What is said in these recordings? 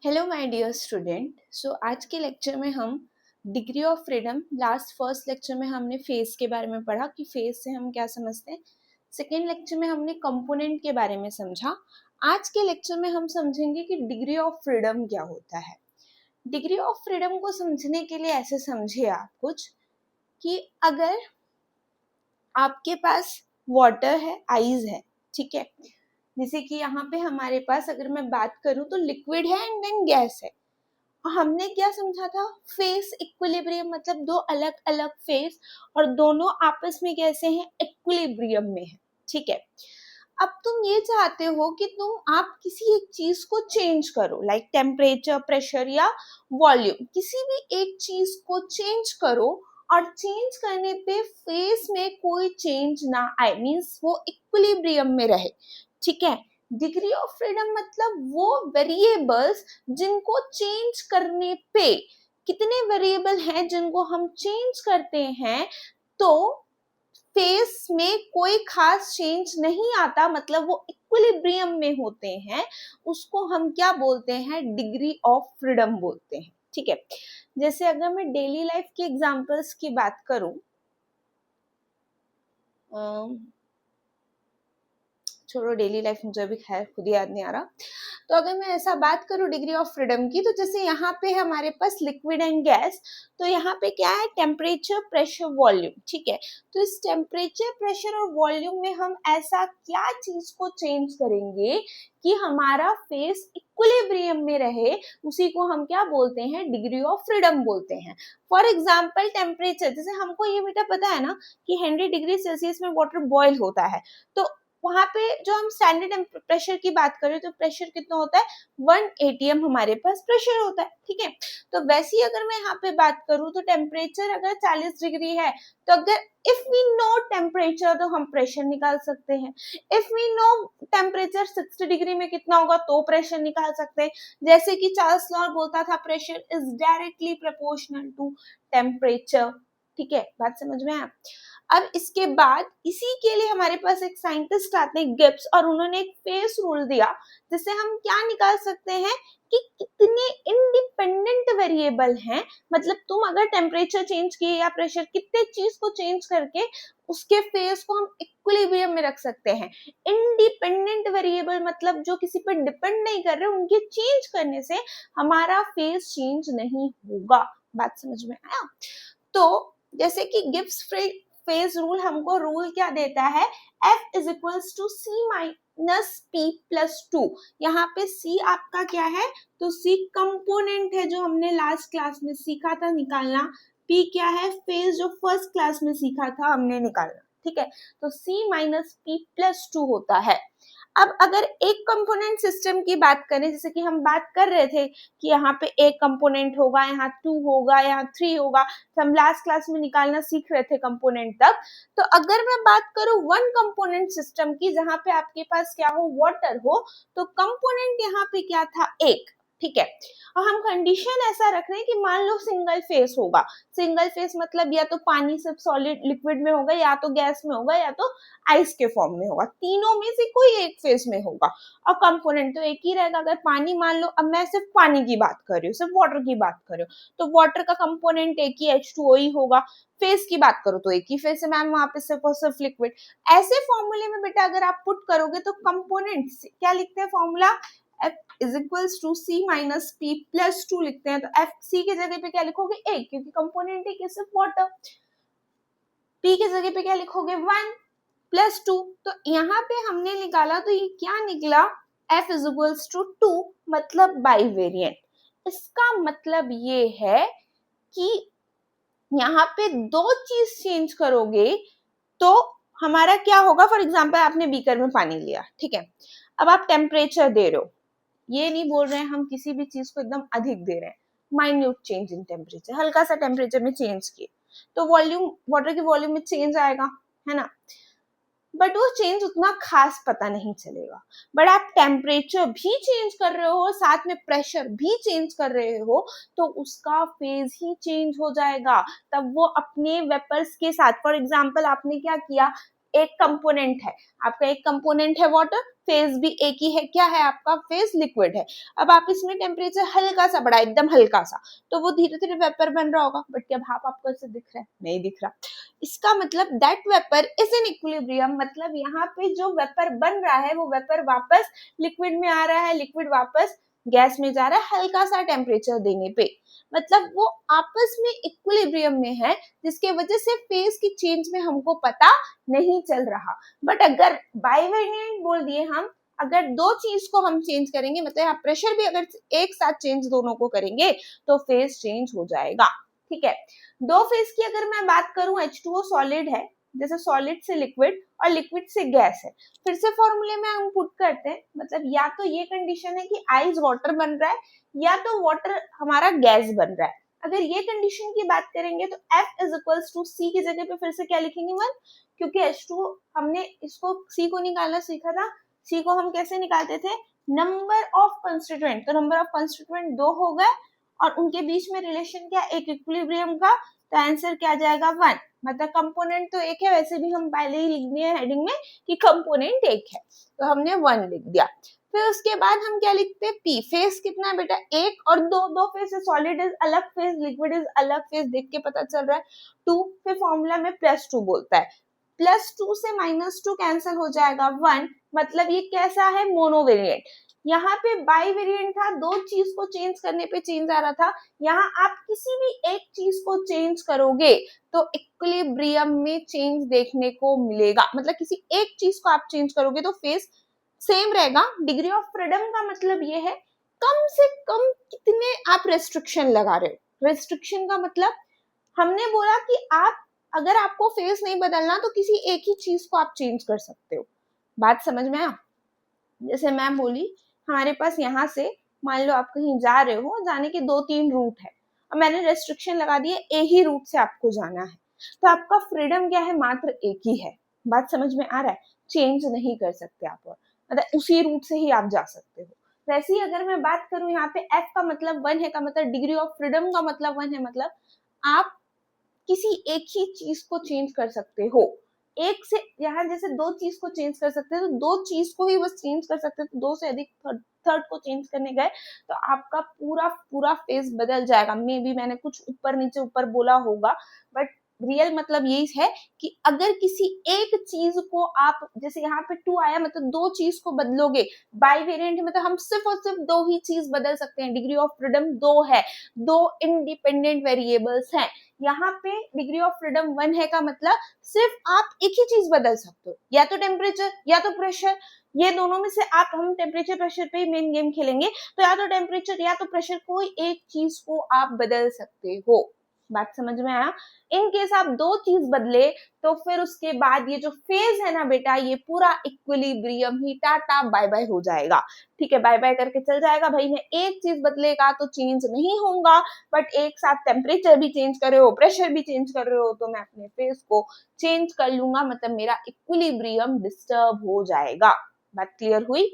Hello my dear student. आज के lecture में हम degree of freedom, last first lecture में हमने फेस के बारे में पढ़ा कि फेस से हम क्या समझते हैं। सेकेंड लेक्चर में हमने कंपोनेंट के बारे में समझा। आज के लेक्चर में हम समझेंगे कि डिग्री ऑफ फ्रीडम क्या होता है। डिग्री ऑफ फ्रीडम को समझने के लिए ऐसे समझिए आप कुछ कि अगर आपके पास वाटर है, आइज है, ठीक है, जैसे कि यहाँ पे हमारे पास अगर मैं बात करूं तो लिक्विड है एंड देन गैस है। हमने क्या समझा था, फेस इक्विलिब्रियम, मतलब दो अलग अलग फेस और दोनों आपस में कैसे हैं, इक्विलिब्रियम में है, ठीक है। अब तुम ये चाहते हो कि आप किसी एक चीज को चेंज करो, लाइक टेम्परेचर, प्रेशर या वॉल्यूम, किसी भी एक चीज को चेंज करो और चेंज करने पे फेस में कोई चेंज ना आए, मीन्स वो इक्विलिब्रियम में रहे, ठीक है। डिग्री ऑफ फ्रीडम मतलब वो वेरिएबल्स जिनको चेंज करने पे, कितने वेरिएबल हैं जिनको हम चेंज करते हैं तो फेस में कोई खास चेंज नहीं आता, मतलब वो इक्विलिब्रियम में होते हैं, उसको हम क्या बोलते हैं, डिग्री ऑफ फ्रीडम बोलते हैं, ठीक है। जैसे अगर मैं डेली लाइफ के एग्जांपल्स की बात करूं, छोड़ो डेली लाइफ, मुझे अभी खैर खुद याद नहीं आ रहा। तो अगर मैं ऐसा बात करूं डिग्री ऑफ फ्रीडम की, तो जैसे यहाँ पे हमारे पास लिक्विड एंड गैस, तो यहाँ पे क्या है, टेम्परेचर, प्रेशर, वॉल्यूम, ठीक है। तो इस टेम्परेचर, प्रेशर और वॉल्यूम में हम ऐसा क्या चीज को चेंज करेंगे कि हमारा फेस इक्विलिब्रियम में रहे, उसी को हम क्या बोलते हैं, डिग्री ऑफ फ्रीडम बोलते हैं। फॉर एग्जाम्पल टेम्परेचर, जैसे हमको ये बेटा पता है ना कि 100 डिग्री सेल्सियस में वाटर बॉयल होता है, तो वहां पे जो हम स्टैंडर्ड प्रेशर की बात करें तो प्रेशर कितना होता है, 1 atm हमारे पास प्रेशर होता है, ठीक है। तो वैसे ही अगर मैं यहाँ पे बात करूं तो टेम्परेचर अगर 40 डिग्री है, तो अगर इफ वी नो टेम्परेचर तो हम प्रेशर निकाल सकते हैं। If we know temperature 60 degree में कितना होगा तो प्रेशर निकाल सकते हैं। जैसे कि चार्ल्स लॉ बोलता था, pressure is directly proportional to temperature, ठीक है, बात समझ में आया। अब इसके बाद इसी के लिए हमारे पास एक साइंटिस्ट आते हैं, गिब्स, और उन्होंने एक फेस रूल दिया जिससे हम क्या निकाल सकते हैं कि कितने इंडिपेंडेंट वेरिएबल हैं, मतलब तुम अगर टेम्परेचर चेंज किए या प्रेशर, कितने चीज को चेंज करके उसके फेस को हम इक्विलिब्रियम में रख सकते हैं। इंडिपेंडेंट वेरिएबल मतलब जो किसी पर डिपेंड नहीं कर रहे, उनके चेंज करने से हमारा फेस चेंज नहीं होगा। बात समझ में आया। तो जैसे कि गिब्स फेस रूल हमको रूल क्या देता है, F is equals to C minus P plus 2। यहाँ पे C आपका क्या है, तो C कंपोनेंट है जो हमने लास्ट क्लास में सीखा था निकालना। P क्या है, फेस, जो फर्स्ट क्लास में सीखा था हमने निकालना, ठीक है। तो C माइनस P प्लस 2 होता है। अब अगर एक कंपोनेंट सिस्टम की बात करें, जैसे कि हम बात कर रहे थे कि यहाँ पे एक कंपोनेंट होगा, यहाँ 2 होगा, यहाँ 3 होगा, तो हम लास्ट क्लास में निकालना सीख रहे थे कंपोनेंट तक। तो अगर मैं बात करूं वन कंपोनेंट सिस्टम की, जहां पे आपके पास क्या हो, वाटर हो, तो कंपोनेंट यहाँ पे क्या था, एक, ठीक है। और हम कंडीशन ऐसा रख रहे हैं कि मान लो सिंगल फेस होगा। सिंगल फेस मतलब या तो पानी सिर्फ सॉलिड लिक्विड में होगा, या तो गैस में होगा, या तो आइस के फॉर्म में होगा, तीनों में से कोई एक फेस में होगा। और कंपोनेंट तो एक ही रहेगा। अगर पानी मान लो, अब मैं सिर्फ पानी की बात कर रही हूँ, सिर्फ वाटर की बात कर रही हूँ, तो वाटर का कंपोनेंट एक ही, H2O ही होगा। फेस की बात करो तो एक ही फेस है मैम, वहां पे सिर्फ और सिर्फ लिक्विड। ऐसे फॉर्मूले में बेटा अगर आप पुट करोगे तो कंपोनेंट क्या लिखते हैं formula, F is equals to C minus P plus 2 लिखते हैं। तो F C की जगह पे क्या लिखोगे, एक, क्योंकि कंपोनेंट एक है सिर्फ वाटर। P की जगह पे क्या लिखोगे, 1 प्लस 2। तो यहाँ पे हमने निकाला तो ये क्या निकला, F इज इक्वल्स टू 2, मतलब बाई वेरिएंट। इसका मतलब ये है कि यहाँ पे दो चीज चेंज करोगे तो हमारा क्या होगा। फॉर एग्जाम्पल आपने बीकर में पानी लिया, ठीक है, अब आप टेम्परेचर दे रहे हो, ये नहीं बोल रहे हैं हम किसी भी चीज को एकदम अधिक दे रहे हैं, माइन्यूट चेंज इन टेम्परेचर, हल्का सा टेम्परेचर में चेंज किए तो वॉल्यूम, वाटर के वॉल्यूम में चेंज आएगा, है ना। बट वो चेंज उतना खास पता नहीं चलेगा। बट आप टेम्परेचर भी चेंज कर रहे हो, साथ में प्रेशर भी चेंज कर रहे हो, तो उसका फेज ही चेंज हो जाएगा। तब वो अपने वेपर्स के साथ, फॉर एग्जाम्पल आपने क्या किया, एक कंपोनेंट है, आपका एक कंपोनेंट है वाटर, फेज भी एक ही है, क्या है आपका फेज लिक्विड है। अब आप इसमें टेम्परेचर हल्का सा बढ़ा, एकदम हल्का सा, तो वो धीरे धीरे वेपर बन रहा होगा, बट क्या भाप आपको ऐसे दिख रहा है? नहीं दिख रहा। इसका मतलब that vapour is in equilibrium, मतलब यहाँ पे जो वेपर बन रहा है वो वेपर वापस लिक्विड में आ रहा है, लिक्विड वापस गैस में जा रहा है हल्का सा टेम्परेचर देने पे, मतलब वो आपस में इक्विलिब्रियम में है, जिसके वजह से फेज की चेंज में हमको पता नहीं चल रहा। बट अगर बाइवेरिएंट बोल दिए हम, अगर दो चीज को हम चेंज करेंगे, मतलब आप प्रेशर भी अगर एक साथ चेंज दोनों को करेंगे तो फेज चेंज हो जाएगा। ठीक है, दो फेज की अगर मैं बात करूं, H2O सॉलिड है, जैसे सॉलिड से लिक्विड और लिक्विड से गैस है, फिर से फॉर्मूले में हम पुट करते हैं, मतलब या तो ये कंडीशन है कि आइस वाटर बन रहा है या तो वाटर हमारा गैस बन रहा है। अगर ये कंडीशन की बात करेंगे तो F is equals to C की जगह पे फिर से क्या लिखेंगे 1, क्योंकि H2 हमने इसको C को निकालना सीखा था, C को हम कैसे निकालते थे, नंबर ऑफ कंस्टिट्यूएंट, तो नंबर ऑफ कंस्टिट्यूएंट 2 हो गए और उनके बीच में रिलेशन क्या, एक इक्विलिब्रियम का, तो आंसर क्या आ जाएगा 1, मतलब कंपोनेंट तो एक है, वैसे भी हम पहले ही लिख दिए हेडिंग में कि कंपोनेंट एक है, तो हमने 1 लिख दिया। फिर उसके बाद हम क्या लिखते हैं, P, फेस कितना है बेटा, एक और दो, दो फेस है, सॉलिड इज अलग फेस, लिक्विड इज अलग फेस, देख के पता चल रहा है 2, फिर फॉर्मूला में +2 बोलता है, +2 से -2 कैंसिल हो जाएगा 1, मतलब ये कैसा है, मोनोवेरिएंट। यहाँ पे बाई वेरिएंट था, दो चीज को चेंज करने पे चेंज आ रहा था, यहाँ आप किसी भी एक चीज को चेंज करोगे तो इक्विलिब्रियम में चेंज देखने को मिलेगा, मतलब किसी एक चीज को आप चेंज करोगे तो फेस सेम रहेगा। डिग्री ऑफ फ्रीडम का मतलब ये है कम से कम कितने आप रेस्ट्रिक्शन लगा रहे हो। रेस्ट्रिक्शन का मतलब हमने बोला कि आप अगर आपको फेस नहीं बदलना तो किसी एक ही चीज को आप चेंज कर सकते हो। बात समझ में आया? जैसे मैम बोली हमारे पास यहाँ से मान लो आप कहीं जा रहे हो, जाने के 2-3 रूट है, और मैंने रेस्ट्रिक्शन लगा दिए एक ही रूट से आपको जाना है, तो आपका फ्रीडम क्या है, मात्र एक ही है। बात समझ में आ रहा है? चेंज नहीं कर सकते आप, और मतलब उसी रूट से ही आप जा सकते हो। वैसे ही अगर मैं बात करूं यहाँ पे F का मतलब 1 है, का मतलब डिग्री ऑफ फ्रीडम का मतलब 1 है, मतलब आप किसी एक ही चीज को चेंज कर सकते हो। एक से यहाँ जैसे दो चीज को चेंज कर सकते हैं, तो दो चीज को ही बस चेंज कर सकते हैं, तो दो से अधिक थर्ड को चेंज करने गए तो आपका पूरा पूरा फेस बदल जाएगा। मे बी मैंने कुछ ऊपर नीचे ऊपर बोला होगा, बट रियल मतलब यही है कि अगर किसी एक चीज को आप, जैसे यहाँ पे 2 आया मतलब दो चीज को बदलोगे, बाई वेरिएंट मतलब हम सिर्फ और सिर्फ दो ही चीज बदल सकते हैं। डिग्री ऑफ फ्रीडम 2 है, दो इंडिपेंडेंट वेरिएबल्स हैं। यहाँ पे डिग्री ऑफ फ्रीडम 1 है का मतलब सिर्फ आप एक ही चीज बदल सकते हो, या तो टेम्परेचर या तो प्रेशर, ये दोनों में से आप, हम टेम्परेचर प्रेशर पे ही मेन गेम खेलेंगे, तो या तो टेम्परेचर या तो प्रेशर, कोई एक चीज को आप बदल सकते हो। बात समझ में आया? इन केस आप दो चीज बदले तो फिर उसके बाद ये जो फेज है ना बेटा, ये पूरा इक्विलिब्रियम ही टाटा बाय बाय हो जाएगा। ठीक है, बाय बाय करके चल जाएगा। भाई मैं एक चीज बदलेगा तो चेंज नहीं होगा, बट एक साथ टेम्परेचर भी चेंज कर रहे हो, प्रेशर भी चेंज कर रहे हो, तो मैं अपने फेस को चेंज कर लूंगा, मतलब मेरा इक्विलिब्रियम डिस्टर्ब हो जाएगा। बात क्लियर हुई?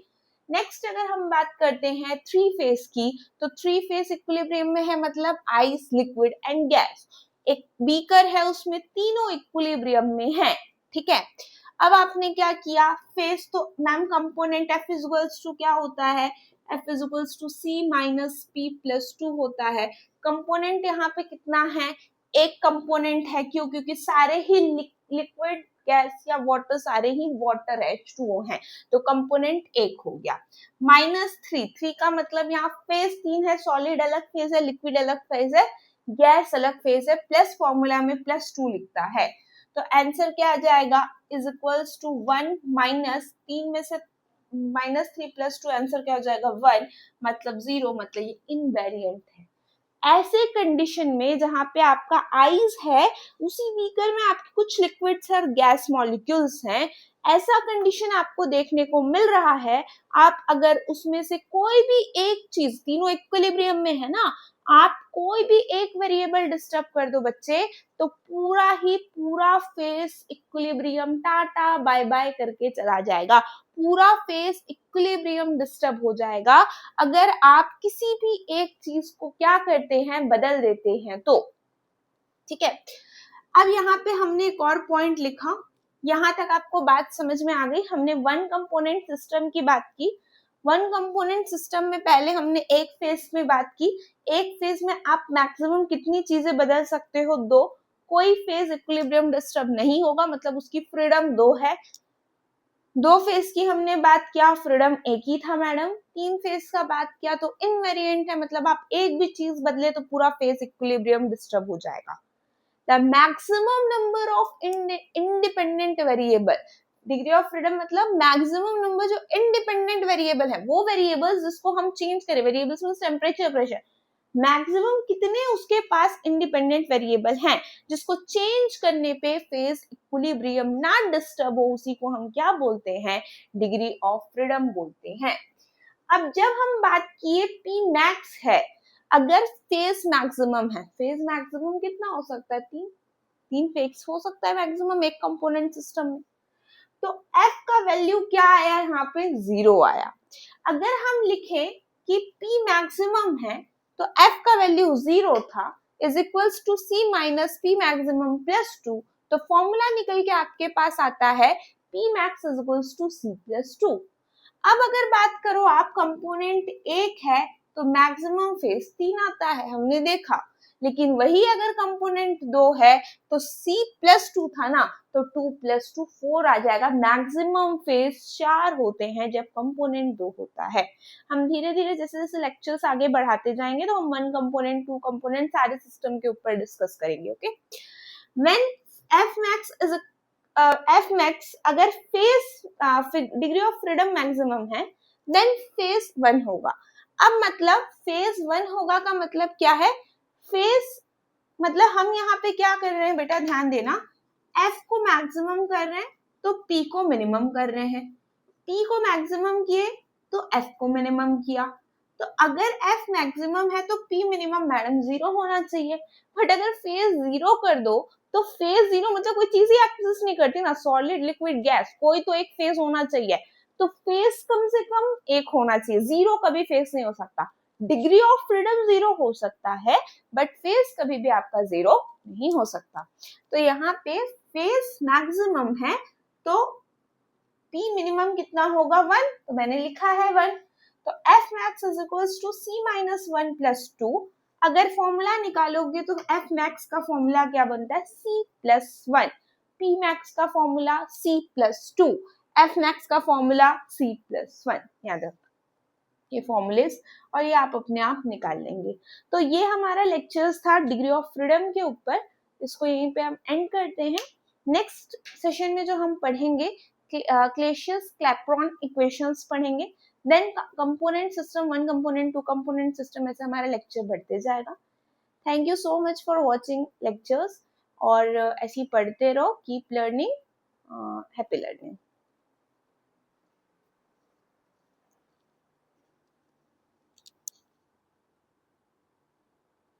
नेक्स्ट अगर हम बात करते हैं थ्री फेज की, तो थ्री फेज इक्विलिब्रियम में है, मतलब आइस, लिक्विड एंड गैस। एक बीकर है, उसमें तीनों इक्विलिब्रियम में है। ठीक है, अब आपने क्या किया, फेस तो ma'am component F is equals to क्या होता है, F is equals to C minus P plus 2 होता है। कंपोनेंट यहाँ पे कितना है, एक कंपोनेंट है, क्यों, क्योंकि सारे ही लिक्विड, गैस या वाटर, सारे ही वाटर H2O हैं, तो कंपोनेंट एक हो गया। -3 का मतलब यहाँ फेज 3 है, सॉलिड अलग फेज है, लिक्विड अलग फेज है, गैस अलग फेज है, प्लस फॉर्मूला में +2 लिखता है, तो आंसर क्या आ जाएगा, इज इक्वल्स टू 1 -3 में से -3 +2, आंसर क्या हो जाएगा 1, मतलब 0, मतलब ये इनवेरिएंट है। ऐसे कंडीशन में जहां पे आपका आइस है, उसी बीकर में आपके कुछ लिक्विड्स और गैस मॉलिक्यूल्स हैं, ऐसा कंडीशन आपको देखने को मिल रहा है। आप अगर उसमें से कोई भी एक चीज, तीनों इक्विलिब्रियम में है ना, आप कोई भी एक वेरिएबल डिस्टर्ब कर दो बच्चे, तो पूरा ही पूरा phase equilibrium tata bye bye करके चला जाएगा, पूरा फेस इक्विलिब्रियम डिस्टर्ब हो जाएगा अगर आप किसी भी एक चीज को क्या करते हैं, बदल देते हैं तो। ठीक है, अब यहाँ पे हमने एक और पॉइंट लिखा, यहाँ तक आपको बात समझ में आ गई। हमने वन कंपोनेंट सिस्टम की बात की। वन कंपोनेंट सिस्टम में पहले हमने एक फेज में बात की। एक फेज में आप मैक्सिमम कितनी चीजें बदल सकते हो? 2। कोई फेज इक्विलिब्रियम डिस्टर्ब नहीं होगा, मतलब उसकी फ्रीडम 2 है। 2 फेज की हमने बात किया, फ्रीडम एक ही था मैडम। 3 फेज का बात किया तो इनवेरिएंट है, मतलब आप एक भी चीज बदले तो पूरा फेज इक्विलिब्रियम डिस्टर्ब हो जाएगा। The maximum number of independent variable, degree of freedom मतलब मैक्सिमम नंबर जो इंडिपेंडेंट वेरिएबल है, वो वेरिएबल्स जिसको हम चेंज करें, variables means temperature, pressure, maximum कितने उसके पास इंडिपेंडेंट वेरिएबल हैं जिसको चेंज करने पे फेज इक्विलिब्रियम ना डिस्टर्ब हो, उसी को हम क्या बोलते हैं? डिग्री ऑफ फ्रीडम बोलते हैं। अब जब हम बात किए पी मैक्स है, अगर फेज मैक्सिमम है, फेज मैक्सिमम कितना हो सकता है? 3 फेज हो सकता है मैक्सिमम एक कंपोनेंट सिस्टम में। तो एफ का वैल्यू क्या आया? यहाँ पे 0 आया। अगर हम लिखें कि पी मैक्सिमम है तो एफ का वैल्यू 0 था, is equals to C minus P maximum plus 2। तो फॉर्मूला निकल के आपके पास आता है P max is equals to C plus 2। अब अगर बात करो आप, कंपोनेंट एक है तो मैक्सिमम फेज 3 आता है, हमने देखा। लेकिन वही अगर कंपोनेंट 2 है तो C प्लस 2 था ना, तो 2 प्लस 2 4 आ जाएगा। मैक्सिमम फेज 4 होते हैं जब कंपोनेंट 2 होता है। हम धीरे धीरे जैसे जैसे लेक्चर्स आगे बढ़ाते जाएंगे तो हम 1 कंपोनेंट 2 कंपोनेंट सारे सिस्टम के ऊपर डिस्कस करेंगे। Okay, when F max is F max अगर phase degree of freedom maximum है, देन फेज 1 होगा। अब मतलब फेज 1 होगा का मतलब क्या है? फेज मतलब हम यहाँ पे क्या कर रहे हैं बेटा, ध्यान देना, F को मैक्सिमम कर रहे हैं तो P को मिनिमम कर रहे हैं। P को मैक्सिमम किए तो F को मिनिमम किया। तो अगर F मैक्सिमम है तो P मिनिमम मैडम 0 होना चाहिए। बट अगर फेज 0 कर दो तो फेज 0 मतलब कोई चीज ही एग्जिस्ट नहीं करती ना, सॉलिड लिक्विड गैस, कोई तो एक फेज होना चाहिए। तो फेज कम से कम एक होना चाहिए, 0 कभी फेज नहीं हो सकता। डिग्री ऑफ फ्रीडम 0 हो सकता है बट फेज कभी भी आपका 0 नहीं हो सकता। तो यहाँ पे फेज मैक्सिमम है तो P मिनिमम कितना होगा? 1। तो मैंने लिखा है 1। तो F max is equals to C minus 1 plus 2। अगर फॉर्मूला निकालोगे तो F max का फॉर्मूला क्या बनता है? C plus 1। P max का formula C plus 2। F max का फॉर्मूला C plus 1। याद रखो ये फॉर्मूलेस और ये आप अपने आप निकाल लेंगे। तो ये हमारा लेक्चर्स था डिग्री ऑफ फ्रीडम के ऊपर। इसको यहीं पे हम एंड करते हैं। नेक्स्ट सेशन में जो हम पढ़ेंगे क्लेशियस क्लैपेरॉन इक्वेशंस पढ़ेंगे, then component system, 1 component 2 component system, ऐसे हमारा लेक्चर बढ़ते जाएगा। Thank you so much for watching lectures और ऐसे ही पढ़ते रहो। Keep learning, happy learning.